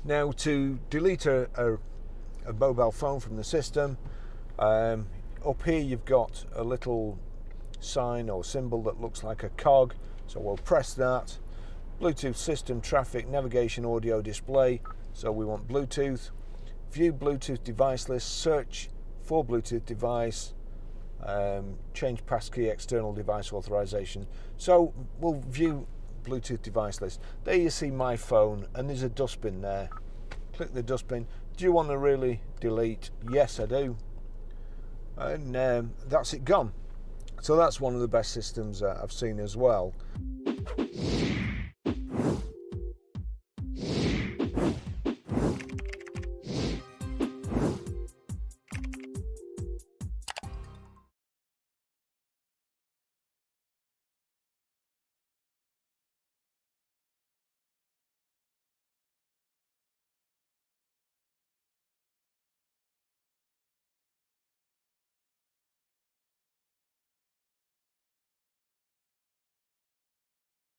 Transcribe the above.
Now, to delete a mobile phone from the system, up here you've got a little sign or symbol that looks like a cog, so we'll press that. Bluetooth system, traffic, navigation, audio, display, so we want Bluetooth. View Bluetooth device list, search for Bluetooth device, change passkey, external device authorization. So we'll view Bluetooth device list. There you see my phone, and there's a dustbin there. Click the dustbin. Do you want to really delete? Yes, I do. And that's it gone. So that's one of the best systems I've seen as well.